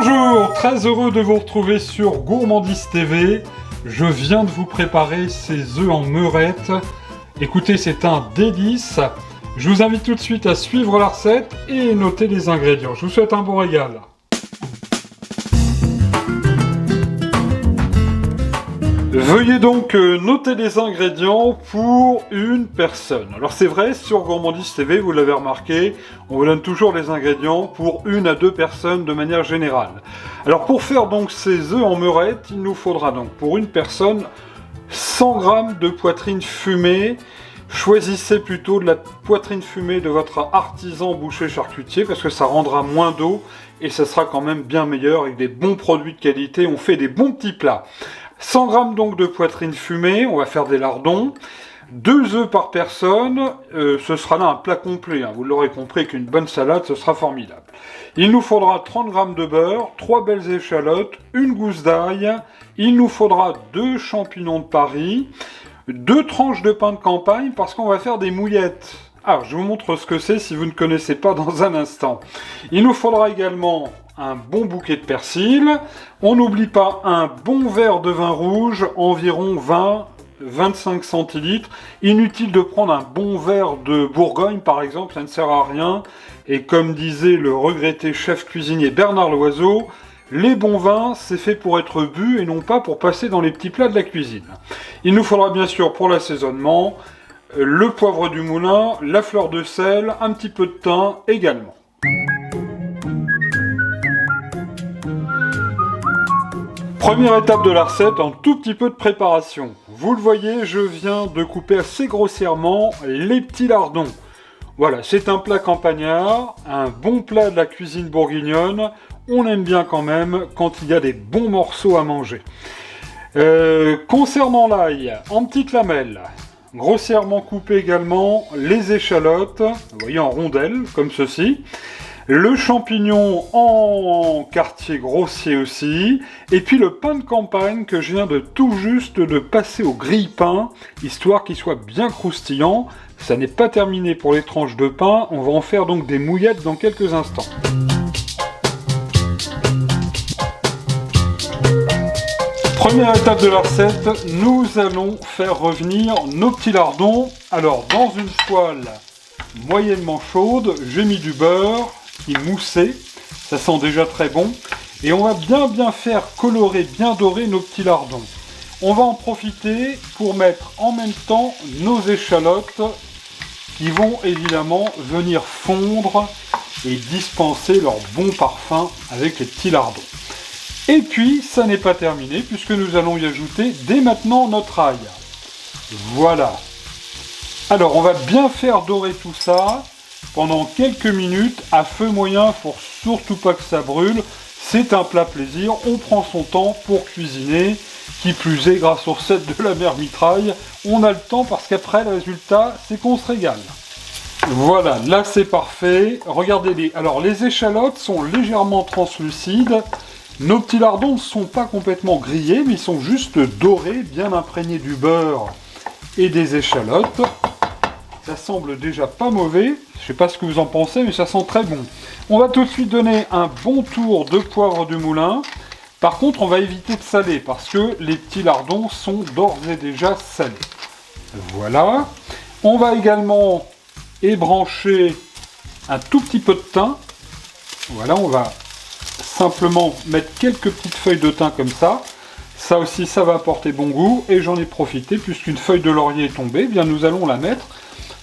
Bonjour, très heureux de vous retrouver sur Gourmandise TV. Je viens de vous préparer ces œufs en meurette. Écoutez, c'est un délice. Je vous invite tout de suite à suivre la recette et noter les ingrédients. Je vous souhaite un bon régal. Veuillez donc noter les ingrédients pour une personne. Alors c'est vrai, sur Gourmandise TV, vous l'avez remarqué, on vous donne toujours les ingrédients pour 1 à 2 personnes de manière générale. Alors pour faire donc ces œufs en meurette, il nous faudra donc pour une personne 100 g de poitrine fumée. Choisissez plutôt de la poitrine fumée de votre artisan boucher charcutier parce que ça rendra moins d'eau et ça sera quand même bien meilleur avec des bons produits de qualité. On fait des bons petits plats. 100 g donc de poitrine fumée, on va faire des lardons. 2 œufs par personne, ce sera là un plat complet. Vous l'aurez compris qu'une bonne salade, ce sera formidable. Il nous faudra 30 g de beurre, 3 belles échalotes, une gousse d'ail. Il nous faudra 2 champignons de Paris, 2 tranches de pain de campagne parce qu'on va faire des mouillettes. Alors, je vous montre ce que c'est si vous ne connaissez pas dans un instant. Il nous faudra également un bon bouquet de persil. On n'oublie pas un bon verre de vin rouge, environ 20-25 centilitres. Inutile de prendre un bon verre de Bourgogne, par exemple, ça ne sert à rien. Et comme disait le regretté chef cuisinier Bernard Loiseau, les bons vins, c'est fait pour être bu et non pas pour passer dans les petits plats de la cuisine. Il nous faudra bien sûr pour l'assaisonnement le poivre du moulin, la fleur de sel, un petit peu de thym également. Première étape de la recette, un tout petit peu de préparation. Vous le voyez, je viens de couper assez grossièrement les petits lardons. Voilà, c'est un plat campagnard, un bon plat de la cuisine bourguignonne. On aime bien quand même quand il y a des bons morceaux à manger. Concernant l'ail, en petites lamelles, grossièrement coupé également les échalotes, vous voyez en rondelles, comme ceci. Le champignon en quartier grossier aussi, et puis le pain de campagne que je viens de tout juste de passer au grille-pain, histoire qu'il soit bien croustillant. Ça n'est pas terminé pour les tranches de pain, on va en faire donc des mouillettes dans quelques instants. Première étape de la recette, nous allons faire revenir nos petits lardons. Alors dans une poêle moyennement chaude, j'ai mis du beurre qui moussait, ça sent déjà très bon, et on va bien faire colorer, bien dorer nos petits lardons. On va en profiter pour mettre en même temps nos échalotes qui vont évidemment venir fondre et dispenser leur bon parfum avec les petits lardons. Et puis, ça n'est pas terminé puisque nous allons y ajouter dès maintenant notre ail. Voilà. Alors, on va bien faire dorer tout ça pendant quelques minutes à feu moyen pour surtout pas que ça brûle. C'est un plat plaisir, on prend son temps pour cuisiner. Qui plus est, grâce aux recettes de la mère Mitraille, on a le temps parce qu'après, le résultat, c'est qu'on se régale. Voilà, là c'est parfait. Regardez-les. Alors, les échalotes sont légèrement translucides. Nos petits lardons ne sont pas complètement grillés, mais ils sont juste dorés, bien imprégnés du beurre et des échalotes. Ça semble déjà pas mauvais. Je sais pas ce que vous en pensez, mais ça sent très bon. On va tout de suite donner un bon tour de poivre du moulin. Par contre, on va éviter de saler parce que les petits lardons sont d'ores et déjà salés. Voilà. On va également ébrancher un tout petit peu de thym. Voilà, on va simplement mettre quelques petites feuilles de thym comme ça. Ça aussi, ça va apporter bon goût. Et j'en ai profité, puisqu'une feuille de laurier est tombée, eh bien nous allons la mettre.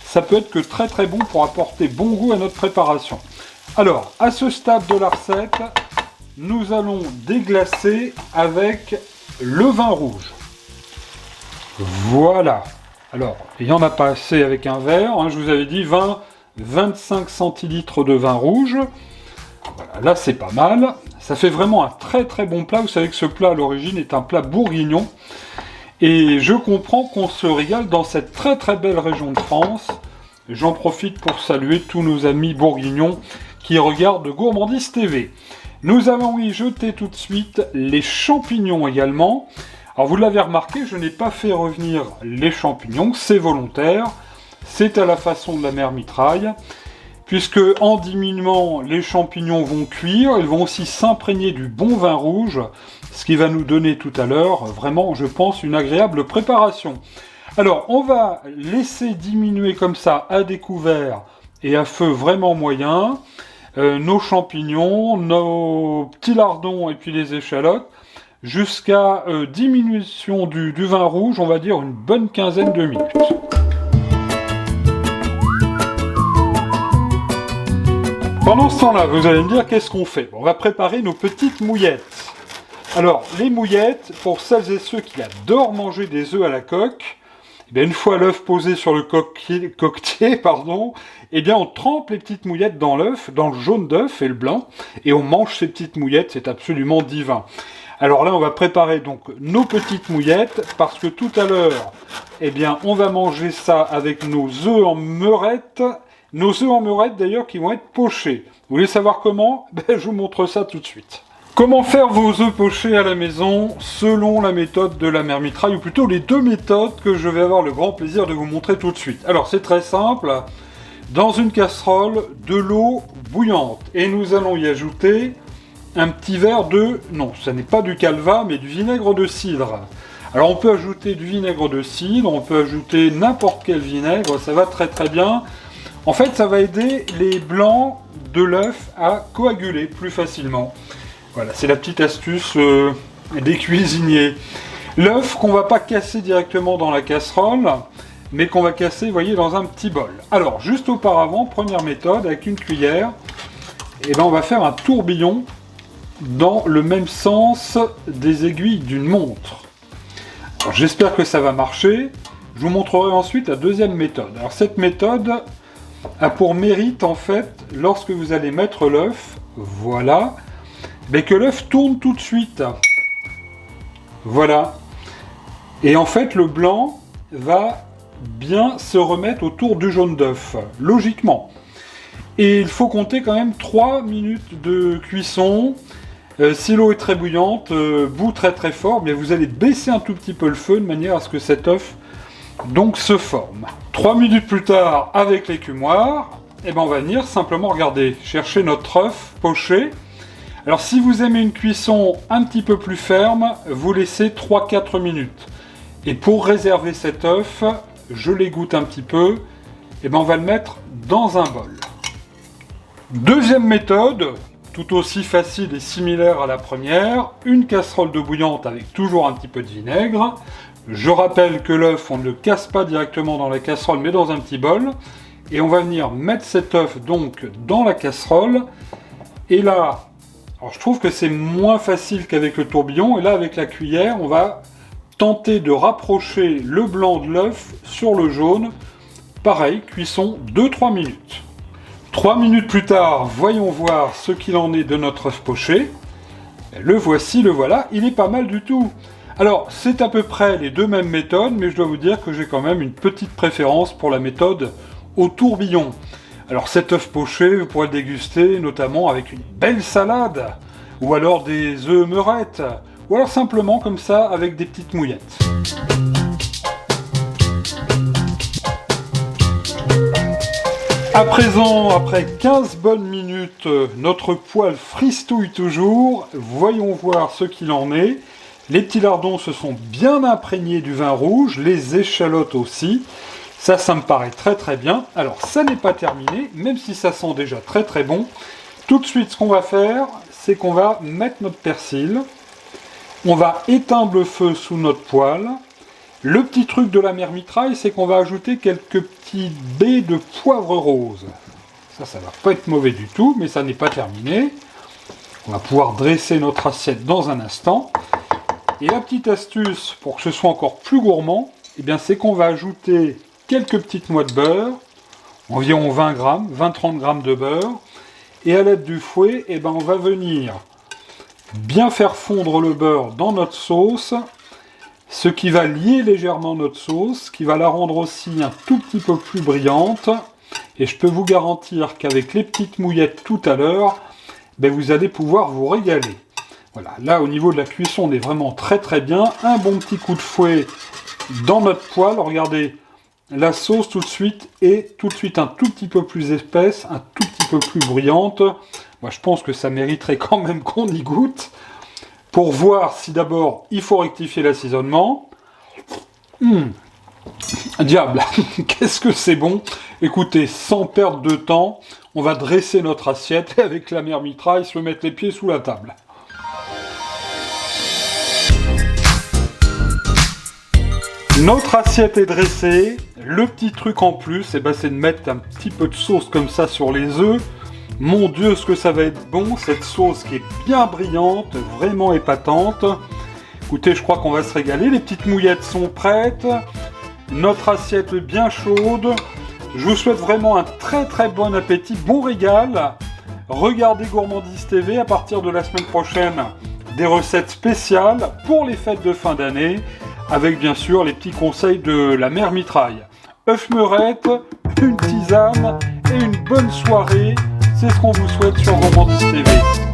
Ça peut être que très bon pour apporter bon goût à notre préparation. Alors, à ce stade de la recette, nous allons déglacer avec le vin rouge. Voilà. Alors, il n'y en a pas assez avec un verre. Je vous avais dit 20-25 centilitres de vin rouge. Voilà, là c'est pas mal. Ça fait vraiment un très bon plat. Vous savez que ce plat à l'origine est un plat bourguignon. Et je comprends qu'on se régale dans cette très belle région de France. J'en profite pour saluer tous nos amis bourguignons qui regardent Gourmandise TV. Nous allons y jeter tout de suite les champignons également. Alors vous l'avez remarqué, je n'ai pas fait revenir les champignons, c'est volontaire. C'est à la façon de la mère Mitraille. puisque en diminuant, les champignons vont cuire, ils vont aussi s'imprégner du bon vin rouge, ce qui va nous donner tout à l'heure, vraiment, je pense, une agréable préparation. Alors, on va laisser diminuer comme ça, à découvert et à feu vraiment moyen, nos champignons, nos petits lardons et puis les échalotes, jusqu'à diminution du vin rouge, on va dire une bonne quinzaine de minutes. Pendant ce temps-là, vous allez me dire qu'est-ce qu'on fait? On va préparer nos petites mouillettes. Alors, les mouillettes, pour celles et ceux qui adorent manger des œufs à la coque, eh bien, une fois l'œuf posé sur le coquetier, eh bien, on trempe les petites mouillettes dans l'œuf, dans le jaune d'œuf et le blanc, et on mange ces petites mouillettes, c'est absolument divin. Alors là, on va préparer donc nos petites mouillettes, parce que tout à l'heure, eh bien, on va manger ça avec nos œufs en meurette, d'ailleurs qui vont être pochés. Vous voulez savoir comment? Ben, je vous montre ça tout de suite. Comment faire vos œufs pochés à la maison selon la méthode de la mère mitraille, ou plutôt les deux méthodes que je vais avoir le grand plaisir de vous montrer tout de suite. Alors c'est très simple, dans une casserole, de l'eau bouillante, et nous allons y ajouter un petit verre de... non, ce n'est pas du calva, mais du vinaigre de cidre. Alors on peut ajouter du vinaigre de cidre, on peut ajouter n'importe quel vinaigre, ça va très très bien. En fait, ça va aider les blancs de l'œuf à coaguler plus facilement. Voilà, c'est la petite astuce des cuisiniers. L'œuf qu'on va pas casser directement dans la casserole, mais qu'on va casser, vous voyez, dans un petit bol. Alors, juste auparavant, première méthode, avec une cuillère, et ben on va faire un tourbillon dans le même sens des aiguilles d'une montre. Alors, j'espère que ça va marcher. Je vous montrerai ensuite la deuxième méthode. Alors, cette méthode a pour mérite, en fait, lorsque vous allez mettre l'œuf, voilà, mais que l'œuf tourne tout de suite. Voilà. Et en fait, le blanc va bien se remettre autour du jaune d'œuf, logiquement. Et il faut compter quand même 3 minutes de cuisson. Si l'eau est très bouillante, bout très très fort, mais vous allez baisser un tout petit peu le feu de manière à ce que cet œuf donc se forme. 3 minutes plus tard, avec l'écumoire, eh ben on va venir simplement regarder, chercher notre œuf poché. Alors si vous aimez une cuisson un petit peu plus ferme, vous laissez 3-4 minutes. Et pour réserver cet œuf, je l'égoutte un petit peu, et ben on va le mettre dans un bol. Deuxième méthode, tout aussi facile et similaire à la première, une casserole d'eau bouillante avec toujours un petit peu de vinaigre. Je rappelle que l'œuf, on ne le casse pas directement dans la casserole, mais dans un petit bol. Et on va venir mettre cet œuf donc dans la casserole. Et là, alors je trouve que c'est moins facile qu'avec le tourbillon. Et là, avec la cuillère, on va tenter de rapprocher le blanc de l'œuf sur le jaune. Pareil, cuisson 2-3 minutes. 3 minutes plus tard, voyons voir ce qu'il en est de notre œuf poché. Le voici, le voilà, il est pas mal du tout. Alors, c'est à peu près les deux mêmes méthodes, mais je dois vous dire que j'ai quand même une petite préférence pour la méthode au tourbillon. Alors cet œuf poché, vous pourrez le déguster notamment avec une belle salade, ou alors des œufs meurettes, ou alors simplement comme ça avec des petites mouillettes. À présent, après 15 bonnes minutes, notre poêle fristouille toujours. Voyons voir ce qu'il en est. Les petits lardons se sont bien imprégnés du vin rouge, les échalotes aussi. Ça me paraît très très bien. Alors, ça n'est pas terminé, même si ça sent déjà très très bon. Tout de suite, ce qu'on va faire, c'est qu'on va mettre notre persil. On va éteindre le feu sous notre poêle. Le petit truc de la mère mitraille, c'est qu'on va ajouter quelques petits baies de poivre rose. Ça va pas être mauvais du tout, mais ça n'est pas terminé. On va pouvoir dresser notre assiette dans un instant. Et la petite astuce, pour que ce soit encore plus gourmand, eh bien, c'est qu'on va ajouter quelques petites noix de beurre, environ 20 grammes, 20-30 grammes de beurre. Et à l'aide du fouet, eh ben, on va venir bien faire fondre le beurre dans notre sauce, ce qui va lier légèrement notre sauce, qui va la rendre aussi un tout petit peu plus brillante. Et je peux vous garantir qu'avec les petites mouillettes tout à l'heure, ben vous allez pouvoir vous régaler. Voilà, là au niveau de la cuisson, on est vraiment très très bien. Un bon petit coup de fouet dans notre poêle. Regardez, la sauce tout de suite est tout de suite un tout petit peu plus épaisse, un tout petit peu plus bruyante. Moi je pense que ça mériterait quand même qu'on y goûte. Pour voir si d'abord il faut rectifier l'assaisonnement. Diable, qu'est-ce que c'est bon! Écoutez, sans perdre de temps, on va dresser notre assiette et avec la mère mitraille se mettre les pieds sous la table. Notre assiette est dressée. Le petit truc en plus, c'est de mettre un petit peu de sauce comme ça sur les œufs. Mon Dieu, ce que ça va être bon, cette sauce qui est bien brillante, vraiment épatante. Écoutez, je crois qu'on va se régaler. Les petites mouillettes sont prêtes. Notre assiette bien chaude. Je vous souhaite vraiment un très très bon appétit, bon régal. Regardez Gourmandise TV à partir de la semaine prochaine. Des recettes spéciales pour les fêtes de fin d'année. Avec bien sûr les petits conseils de la mère mitraille. Œuf meurette, une tisane et une bonne soirée. C'est ce qu'on vous souhaite sur Gourmandise TV.